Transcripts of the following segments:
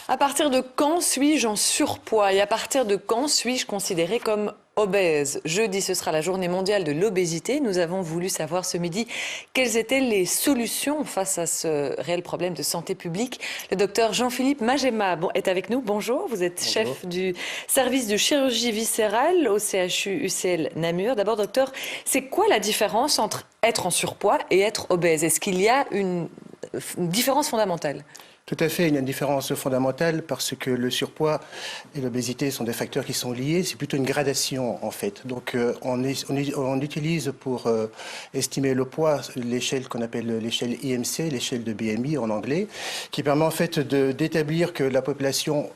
À partir de quand suis-je en surpoids et à partir de quand suis-je considérée comme obèse? Jeudi, ce sera la journée mondiale de l'obésité. Nous avons voulu savoir ce midi quelles étaient les solutions face à ce réel problème de santé publique. Le docteur Jean-Philippe Magema est avec nous. Bonjour, vous êtes chef du service de chirurgie viscérale au CHU UCL Namur. D'abord, docteur, c'est quoi la différence entre être en surpoids et être obèse? Est-ce qu'il y a une différence fondamentale? Tout à fait, il y a une différence fondamentale parce que le surpoids et l'obésité sont des facteurs qui sont liés. C'est plutôt une gradation en fait. Donc on utilise pour estimer le poids l'échelle qu'on appelle l'échelle IMC, l'échelle de BMI en anglais, qui permet en fait d'établir que la population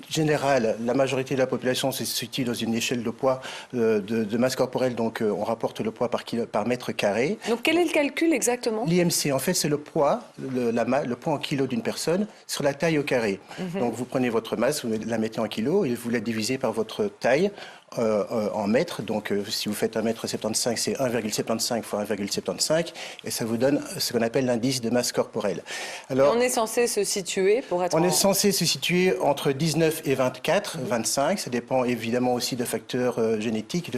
générale, la majorité de la population se situe dans une échelle de poids de masse corporelle, donc on rapporte le poids par mètre carré. Donc quel est le calcul exactement? L'IMC, en fait, c'est le poids, le poids en kilos d'une personne sur la taille au carré. Donc vous prenez votre masse, vous la mettez en kilos et vous la divisez par votre taille en mètres. Donc si vous faites 1,75 m, c'est 1,75 fois 1,75 et ça vous donne ce qu'on appelle l'indice de masse corporelle. Alors, on est censé se situer pour être... On est censé se situer entre 19 et 24, 25. Ça dépend évidemment aussi de facteurs génétiques,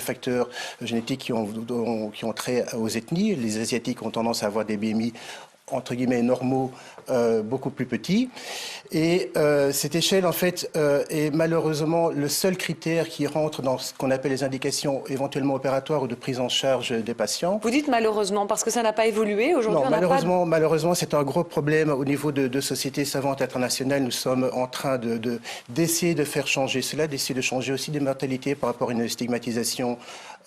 qui ont trait aux ethnies. Les Asiatiques ont tendance à avoir des BMI entre guillemets normaux, beaucoup plus petits. Et cette échelle, en fait, est malheureusement le seul critère qui rentre dans ce qu'on appelle les indications éventuellement opératoires ou de prise en charge des patients. Vous dites malheureusement parce que ça n'a pas évolué aujourd'hui? Non, malheureusement, c'est un gros problème au niveau de sociétés savantes internationales. Nous sommes en train d'essayer de faire changer cela, d'essayer de changer aussi des mentalités par rapport à une stigmatisation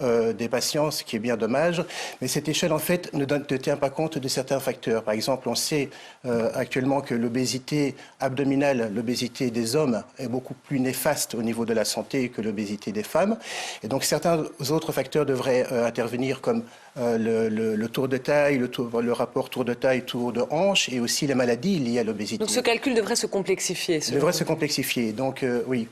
des patients, ce qui est bien dommage. Mais cette échelle, en fait, ne tient pas compte de certains facteurs. Par exemple, on sait actuellement que l'obésité abdominale, l'obésité des hommes, est beaucoup plus néfaste au niveau de la santé que l'obésité des femmes. Et donc, certains autres facteurs devraient intervenir comme le tour de taille, le rapport tour de taille, tour de hanche et aussi les maladies liées à l'obésité. Donc ce calcul devrait se complexifier. Devrait se complexifier, donc oui,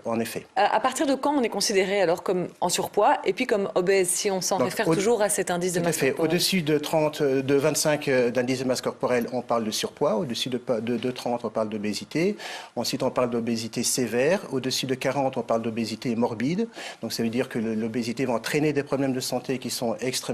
en effet. À partir de quand on est considéré alors comme en surpoids et puis comme obèse, si on s'en réfère toujours à cet indice de masse corporelle? Au-dessus de 25 d'indice de masse corporelle, on parle de surpoids. Au-dessus de 30, on parle d'obésité. Ensuite, on parle d'obésité sévère. Au-dessus de 40, on parle d'obésité morbide. Donc ça veut dire que l'obésité va entraîner des problèmes de santé qui sont extrêmement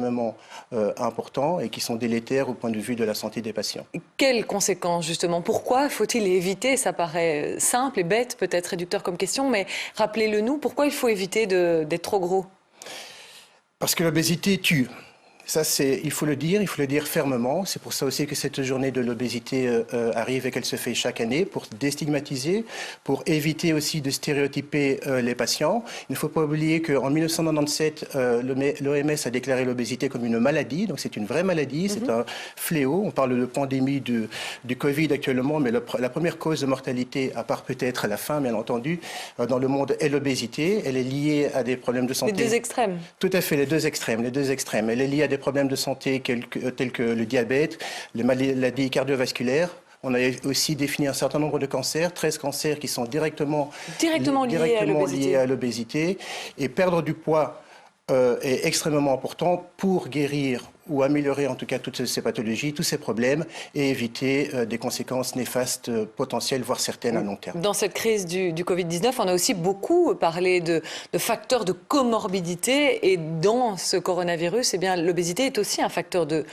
importants et qui sont délétères au point de vue de la santé des patients. Quelles conséquences justement? Pourquoi faut-il éviter? Ça paraît simple et bête, peut-être réducteur comme question, mais rappelez-le nous, pourquoi il faut éviter d'être trop gros? Parce que l'obésité tue. Ça, il faut le dire fermement. C'est pour ça aussi que cette journée de l'obésité arrive et qu'elle se fait chaque année pour déstigmatiser, pour éviter aussi de stéréotyper les patients. Il ne faut pas oublier qu'en 1997, l'OMS a déclaré l'obésité comme une maladie. Donc c'est une vraie maladie, c'est un fléau. On parle de pandémie du Covid actuellement, mais la première cause de mortalité, à part peut-être la faim, bien entendu, dans le monde est l'obésité. Elle est liée à des problèmes de santé. Les deux extrêmes. Tout à fait, les deux extrêmes. Elle est liée à des problèmes de santé tels que le diabète, les maladies cardiovasculaires. On a aussi défini un certain nombre de cancers, 13 cancers qui sont directement liés à l'obésité. Et perdre du poids est extrêmement important pour guérir ou améliorer en tout cas toutes ces pathologies, tous ces problèmes et éviter des conséquences néfastes potentielles, voire certaines à long terme. Dans cette crise du Covid-19, on a aussi beaucoup parlé de facteurs de comorbidité et dans ce coronavirus, eh bien, l'obésité est aussi un facteur de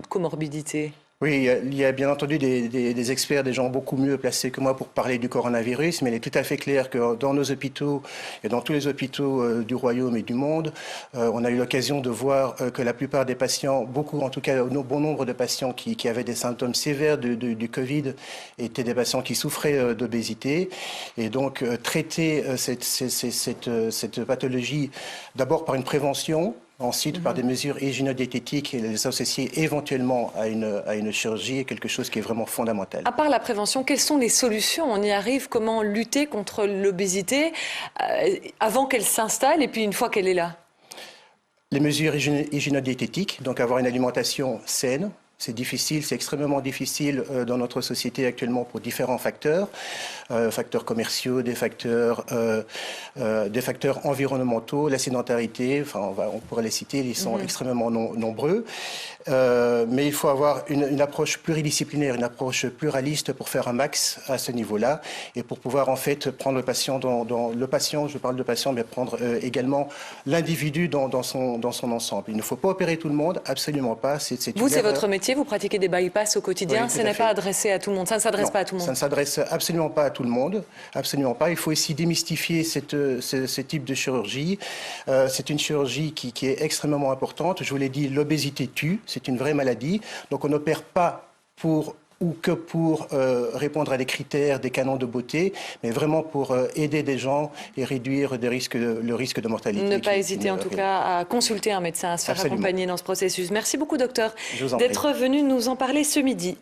comorbidité. Oui, il y a bien entendu des experts, des gens beaucoup mieux placés que moi pour parler du coronavirus, mais il est tout à fait clair que dans nos hôpitaux et dans tous les hôpitaux du Royaume et du monde, on a eu l'occasion de voir que la plupart des patients, en tout cas un bon nombre de patients qui avaient des symptômes sévères du Covid étaient des patients qui souffraient d'obésité. Et donc traiter cette pathologie d'abord par une prévention, ensuite, par des mesures hygiéno-diététiques et les associer éventuellement à une chirurgie est quelque chose qui est vraiment fondamental. À part la prévention, quelles sont les solutions? On y arrive? Comment lutter contre l'obésité avant qu'elle s'installe et puis une fois qu'elle est là? Les mesures hygiéno-diététiques, donc avoir une alimentation saine, C'est difficile, c'est extrêmement difficile dans notre société actuellement pour différents facteurs, facteurs commerciaux, des facteurs environnementaux, la sédentarité, enfin on pourrait les citer, ils sont extrêmement nombreux. Mais il faut avoir une approche pluridisciplinaire, une approche pluraliste pour faire un max à ce niveau-là et pour pouvoir en fait prendre le patient le patient, je parle de patient, mais prendre également l'individu dans son ensemble. Il ne faut pas opérer tout le monde, absolument pas. Vous, c'est votre métier, vous pratiquez des bypass au quotidien, oui, ce n'est pas adressé à tout le monde, ça ne s'adresse pas à tout le monde. Ça ne s'adresse absolument pas à tout le monde, absolument pas. Il faut aussi démystifier ce type de chirurgie. C'est une chirurgie qui est extrêmement importante. Je vous l'ai dit, l'obésité tue, c'est une vraie maladie. Donc on n'opère pas pour répondre à des critères, des canons de beauté, mais vraiment pour aider des gens et réduire le risque de mortalité. Ne pas hésiter en tout cas à consulter un médecin, à se faire accompagner dans ce processus. Merci beaucoup docteur d'être venu nous en parler ce midi.